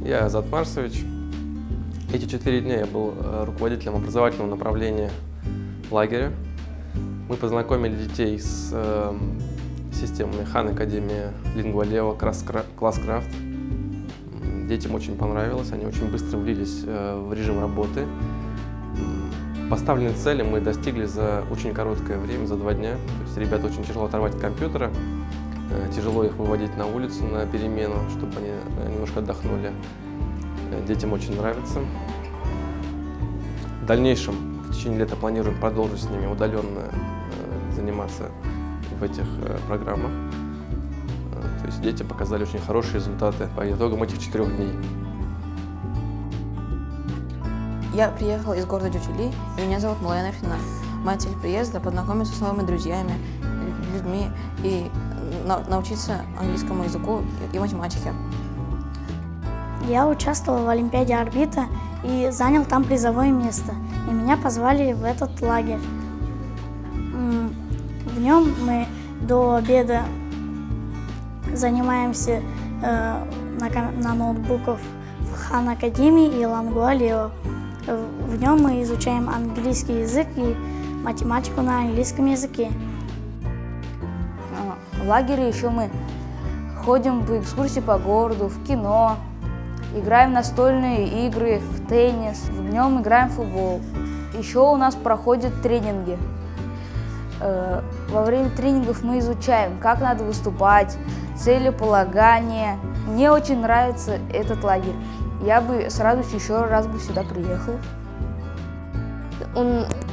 Я Азат Марсович. Эти 4 дня я был руководителем образовательного направления лагеря. Мы познакомили детей с системами Хан Академия, Лингва-Лева, Класскрафт. Детям очень понравилось, они очень быстро влились в режим работы. Поставленные цели мы достигли за очень короткое время, за 2 дня. То есть ребята очень тяжело оторвать от компьютера, тяжело их выводить на улицу на перемену, чтобы они немножко отдохнули. Детям очень нравится. В дальнейшем, в течение лета, планируем продолжить с ними удаленно заниматься в этих программах. То есть дети показали очень хорошие результаты по итогам этих 4 дней. Я приехала из города Дюртюли, и меня зовут Малая Нафина. Моя цель приезда – познакомиться с новыми друзьями, людьми и научиться английскому языку и математике. Я участвовал в Олимпиаде «Орбита» и занял там призовое место. И меня позвали в этот лагерь. В нем мы до обеда занимаемся на ноутбуках в Хан Академии и Лингва-Лева. В нем мы изучаем английский язык и математику на английском языке. В лагере еще мы ходим в экскурсии по городу, в кино, играем в настольные игры, в теннис, днем играем в футбол. Еще у нас проходят тренинги. Во время тренингов мы изучаем, как надо выступать, целеполагание. Мне очень нравится этот лагерь. Я бы с радостью еще раз бы сюда приехал.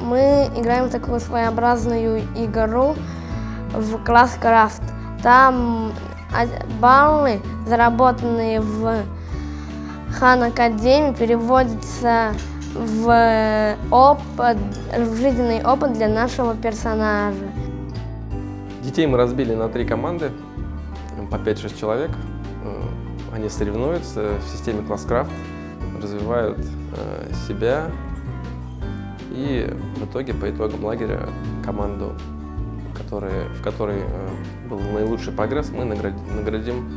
Мы играем в такую своеобразную игру в Класскрафт. Там баллы, заработанные в Хан Академии, переводятся в жизненный опыт для нашего персонажа. Детей мы разбили на 3 команды, по 5-6 человек. Они соревнуются в системе Класскрафт, развивают себя. И в итоге, по итогам лагеря, команду, в которой был наилучший прогресс, мы наградим.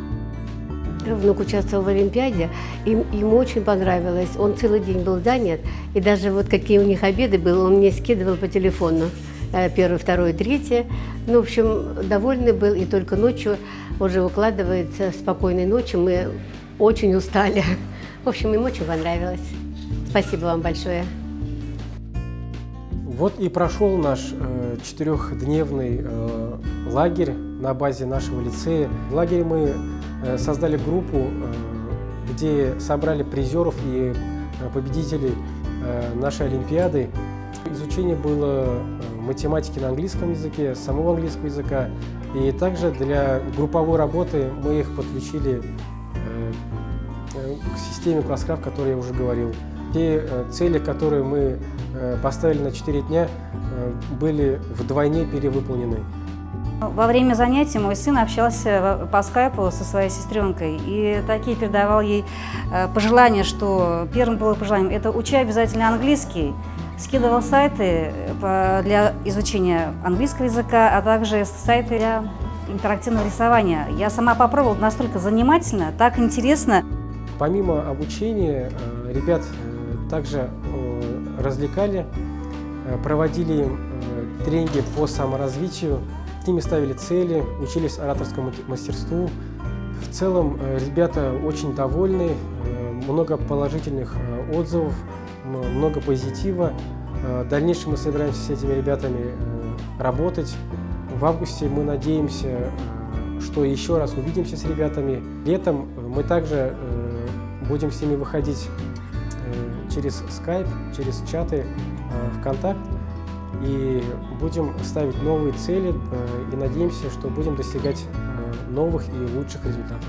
Внук участвовал в Олимпиаде, и ему очень понравилось. Он целый день был занят, и даже вот какие у них обеды были, он мне скидывал по телефону. 1, 2, 3. Ну, в общем, довольный был, и только ночью уже укладывается, спокойной ночи. Мы очень устали. В общем, им очень понравилось. Спасибо вам большое. Вот и прошел наш 4-дневный лагерь на базе нашего лицея. В лагере мы создали группу, где собрали призеров и победителей нашей Олимпиады. Изучение было математики на английском языке, самого английского языка. И также для групповой работы мы их подключили к системе Класскрафт, о которой я уже говорил. Те цели, которые мы поставили на 4 дня, были вдвойне перевыполнены. Во время занятий мой сын общался по скайпу со своей сестренкой и такие передавал ей пожелания, что первым было пожеланием – это учи обязательно английский, скидывал сайты для изучения английского языка, а также сайты для интерактивного рисования. Я сама попробовала, настолько занимательно, так интересно. Помимо обучения, ребят также развлекали, проводили тренинги по саморазвитию, с ними ставили цели, учились ораторскому мастерству. В целом ребята очень довольны, много положительных отзывов, много позитива. В дальнейшем мы собираемся с этими ребятами работать. В августе мы надеемся, что еще раз увидимся с ребятами. Летом мы также будем с ними выходить через Skype, через чаты ВКонтакт. И будем ставить новые цели и надеемся, что будем достигать новых и лучших результатов.